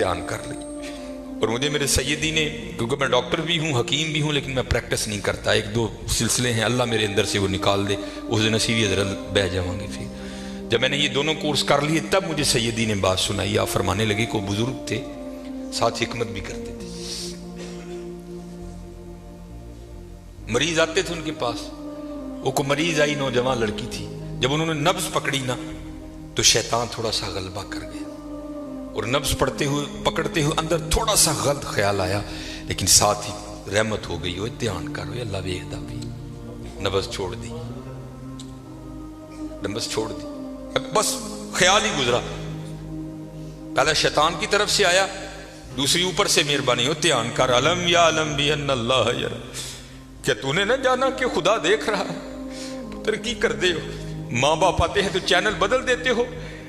دھیان کر لی. اور مجھے میرے سیدی نے، کیونکہ میں ڈاکٹر بھی ہوں حکیم بھی ہوں لیکن میں پریکٹس نہیں کرتا، ایک دو سلسلے ہیں اللہ میرے اندر سے وہ نکال دے، اس دن نصیبی حضرت بہ جاؤں گے. پھر جب میں نے یہ دونوں کورس کر لیے تب مجھے سیدی نے بات سنائی. آپ فرمانے لگے کہ وہ بزرگ تھے ساتھ حکمت بھی کرتے تھے. مریض آتے تھے ان کے پاس، وہ کو مریض آئی نوجوان لڑکی تھی، جب انہوں نے نبض پکڑی نا تو شیطان تھوڑا سا غلبہ کر گیا، اور نبض پکڑتے ہوئے اندر تھوڑا سا غلط خیال آیا، لیکن ساتھ ہی رحمت ہو گئی. ہوئے دھیان کر ہوئے اللہ ویکھدا بھی، نبض چھوڑ دی، نبض چھوڑ دی، بس خیال ہی گزرا. پہلا شیطان کی طرف سے آیا، دوسری اوپر سے مہربانی ہو دھیان کر. علم یا علم بھی ان اللہ یرا، کیا تو نے نہ جانا کہ خدا دیکھ رہا ہے؟ پتر کی کر دے ہو، ماں باپ آتے ہیں تو چینل بدل دیتے ہو،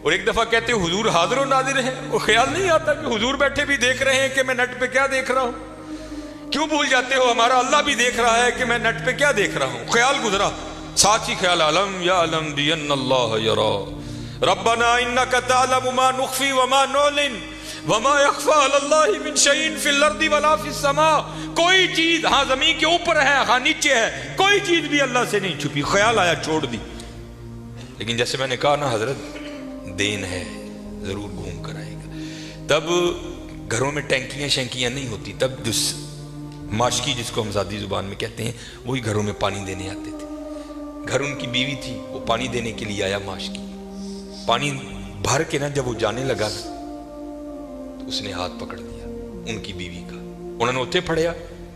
اور ایک دفعہ کہتے ہو حضور حاضر و ناظر ہیں، اور خیال نہیں آتا کہ حضور بیٹھے بھی دیکھ رہے ہیں کہ میں نیٹ پہ کیا دیکھ رہا ہوں. کیوں بھول جاتے ہو ہمارا اللہ بھی دیکھ رہا ہے کہ میں نیٹ پہ کیا دیکھ رہا ہوں. خیال گزرا، ساتھ ہی خیال علم یا علم بھی ان اللہ یرا ربنا انک تعلم ما نخفی وما نعلن وما یخفی علی اللہ من شیء فی الارض ولا فی السماء. کوئی چیز ہاں زمین کے اوپر ہے ہاں نیچے ہے، کوئی چیز بھی اللہ سے نہیں چھپی. خیال آیا چھوڑ دی. لیکن جیسے میں نے کہا نا حضرت دین ہے ضرور گھوم کر آئے گا. تب گھروں میں ٹینکیاں شینکیاں نہیں ہوتی، تب جو ماشکی جس کو ہم ذاتی زبان میں کہتے ہیں وہی گھروں میں پانی دینے آتے تھے. گھر ان کی بیوی تھی، وہ پانی دینے کے لیے آیا. ماشکی پانی بھر کے نا جب وہ جانے لگا نا تو اس نے ہاتھ پکڑ لیا ان کی بیوی کا. انہوں نے اتنے پھڑیا،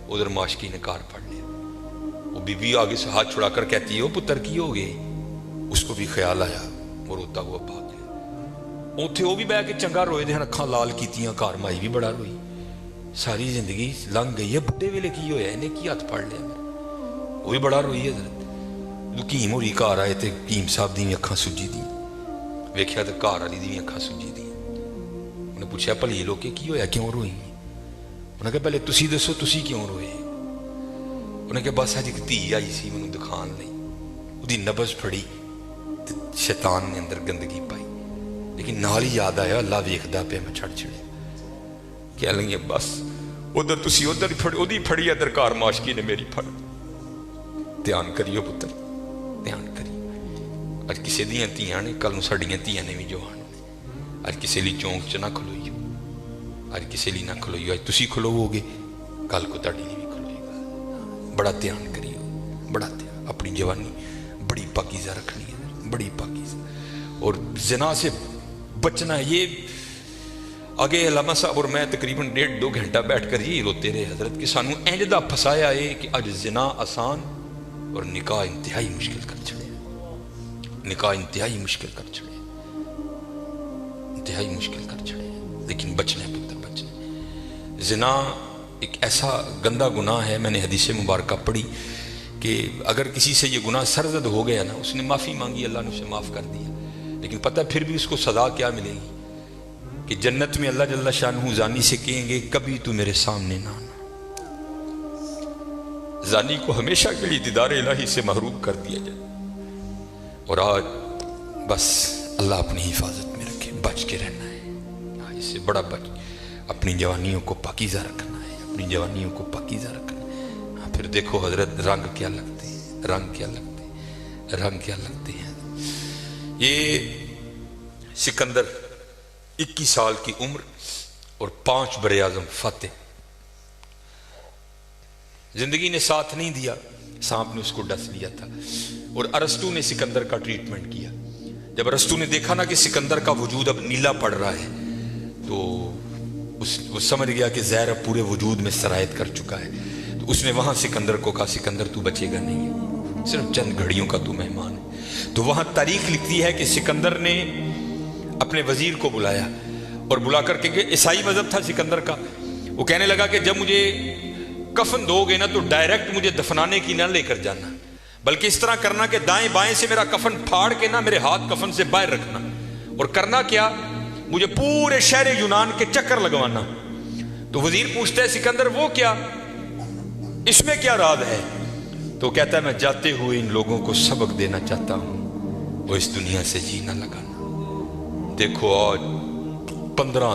ادھر ماشکی نے کار پھڑ لیا. وہ بیوی آگے سے ہاتھ چھڑا کر کہتی ہے وہ پتر کی ہو گئے. اس کو بھی خیال آیا، وہ روتا ہوا بھاگ گیا. اتنے وہ بھی بہ کے چنگا روئے دے، اکھاں لال کیتیاں، گھر مائی بھی بڑا روئی. ساری زندگی لنگ گئی ہے، بڑے ویلے کی ہویا انہیں کی ہاتھ پھڑ لیا میرا. وہ بھی بڑا روئی ہے. حضرت حکیم ہوری گھر آئے تے حکیم صاحب دی اکھاں سجی دی، ویکھیا تے گھر والی دی اکھاں سجی دی. انہیں پوچھا بھلی لوکے کی ہویا کیوں روئی؟ انہوں نے کہا پہلے تسی دسو تسی کیوں روئے؟ انہوں نے کہا بس اج ایک دھی آئی سی مینوں دکھان لئی، اودی نبض پھڑی تے شیطان نے اندر گندگی پائی، لیکن نال ہی یاد آیا اللہ ویکھدا پیا میں چھڑ چھڑے. کہہ لگے بس ادھر تسی ادھر پھڑی، اودی پھڑی ادھر گھر ماشکی نے میری پھڑ. دھیان کریو پتر دھیان کریو. اج کسے دیاں تیاں نے، کل نوں ساڈیاں تیاں نے بھی جوان نے. اج کسے لی چونک چ نہ کھلوئیو، اج کسے لی نہ کھلوئیو. اج تسی کھلوو گے کل کو تہاڈی لی بھی کھلوئے گا. بڑا دھیان کریو، بڑا دھیان. اپنی جوانی بڑی پاکیزہ رکھنی ہے، بڑی پاکیزہ. اور زنا سے بچنا ہے. یہ آگے علامہ صاحب اور میں تقریباً 1.5-2 گھنٹہ بیٹھ کر یہی روتے رہے حضرت کہ سانو اینجدہ پھسایا ہے کہ اج زنا آسان اور نکاح انتہائی مشکل کر چھڑے. نکاح انتہائی مشکل کر چھڑے، انتہائی مشکل کر چھڑے. لیکن بچنا ہے پتر، بچنا ہے. زنا ایک ایسا گندا گناہ ہے. میں نے حدیث مبارکہ پڑھی کہ اگر کسی سے یہ گناہ سرزد ہو گیا نا، اس نے معافی مانگی اللہ نے اسے معاف کر دیا، لیکن پتہ پھر بھی اس کو سزا کیا ملے گی کہ جنت میں اللہ جل شانہ زانی سے کہیں گے کبھی تو میرے سامنے نہ آنا. زانی کو ہمیشہ کے لیے دیدار الہی سے محروم کر دیا جائے. اور آج بس اللہ اپنی حفاظت میں رکھے، بچ کے رہنا ہے. اس سے بڑا بچ، اپنی جوانیوں کو پاکیزہ رکھنا ہے، اپنی جوانیوں کو پاکیزہ رکھنا ہے. پھر دیکھو حضرت رنگ کیا لگتے ہیں، رنگ کیا لگتے ہیں، رنگ کیا لگتے ہیں. یہ سکندر 21 سال کی عمر اور 5 بر اعظم فتح. زندگی نے ساتھ نہیں دیا، سانپ نے اس کو ڈس لیا تھا. اور ارسطو نے سکندر کا ٹریٹمنٹ کیا. جب ارسطو نے دیکھا نا کہ سکندر کا وجود اب نیلا پڑ رہا ہے تو وہ سمجھ گیا کہ زہر اب پورے وجود میں سرایت کر چکا ہے. تو اس نے وہاں سکندر کو کہا سکندر تو بچے گا نہیں، صرف چند گھڑیوں کا تو مہمان ہے. تو وہاں تاریخ لکھتی ہے کہ سکندر نے اپنے وزیر کو بلایا اور بلا کر کے، عیسائی مذہب تھا سکندر کا، وہ کہنے لگا کہ جب مجھے کفن دو گے نا تو ڈائریکٹ مجھے دفنانے کی نہ لے کر جانا، بلکہ اس طرح کرنا کہ دائیں بائیں سے میرا کفن پھاڑ کے نا میرے ہاتھ کفن سے باہر رکھنا. اور کرنا کیا، مجھے پورے شہر یونان کے چکر لگوانا. تو وزیر پوچھتا ہے سکندر وہ کیا، اس میں کیا راز ہے؟ تو کہتا ہے میں جاتے ہوئے ان لوگوں کو سبق دینا چاہتا ہوں، وہ اس دنیا سے جی نہ لگانا. دیکھو آج 15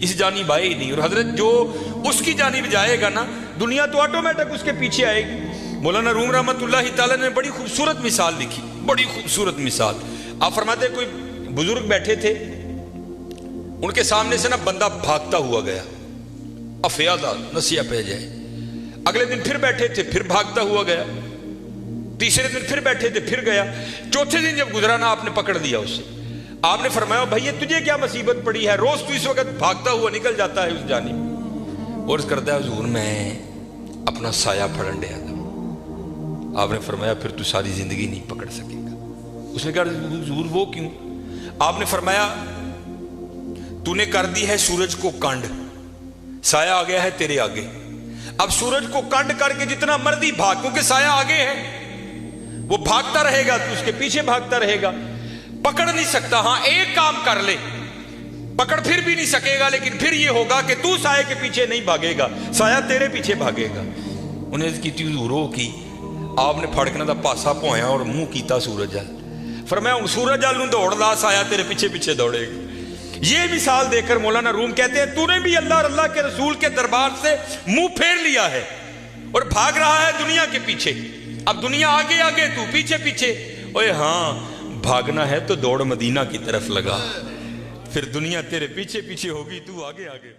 اس جانب آئے ہی نہیں. اور حضرت جو اس کی جانب جائے گا نا دنیا تو آٹومیٹک اس کے پیچھے آئے گی. مولانا روم رحمۃ اللہ تعالیٰ نے بڑی خوبصورت مثال لکھی، بڑی خوبصورت مثال. آپ فرماتے کوئی بزرگ بیٹھے تھے، ان کے سامنے سے نا بندہ بھاگتا ہوا گیا، افیادہ نسیہ پہ جائے. اگلے دن پھر بیٹھے تھے، پھر بھاگتا ہوا گیا. تیسرے دن پھر بیٹھے تھے، پھر گیا. چوتھے دن جب گزرا نا آپ نے پکڑ لیا اسے. آپ نے فرمایا بھائی تجھے کیا مصیبت پڑی ہے، روز تو اس وقت بھاگتا ہوا نکل جاتا ہے اس جانب. اور اس کرتا ہے حضور میں اپنا سایہ پھڑن ڈیا تھا. آپ نے فرمایا پھر تو ساری زندگی نہیں پکڑ سکے گا. اس نے کہا حضور وہ کیوں؟ آپ نے فرمایا تو نے کر دی ہے سورج کو کانڈ، سایہ آ گیا ہے تیرے آگے. اب سورج کو کانڈ کر کے جتنا مرضی بھاگ، کیونکہ سایہ آگے ہے، وہ بھاگتا رہے گا تو اس کے پیچھے بھاگتا رہے گا، پکڑ نہیں سکتا. ہاں ایک کام کر لے، پکڑ پھر بھی نہیں سکے گا، لیکن پھر یہ ہوگا کہ تو سایہ کے پیچھے نہیں بھاگے گا، سایہ تیرے پیچھے بھاگے گا. انہیں کی حضور کی آپ نے پھڑکنا دا پاسا پویا اور منہ کیتا سورج ال. فرمایا سورج ال نوں دوڑ لا، سایہ تیرے پیچھے پیچھے دوڑے گا. یہ مثال دے کر مولانا روم کہتے ہیں تو نے بھی اللہ اور اللہ کے رسول کے دربار سے منہ پھیر لیا ہے اور بھاگ رہا ہے دنیا کے پیچھے. اب دنیا آگے آگے، تو پیچھے پیچھے. اوے ہاں بھاگنا ہے تو دوڑ مدینہ کی طرف لگا، پھر دنیا تیرے پیچھے پیچھے ہوگی، تو آگے آگے.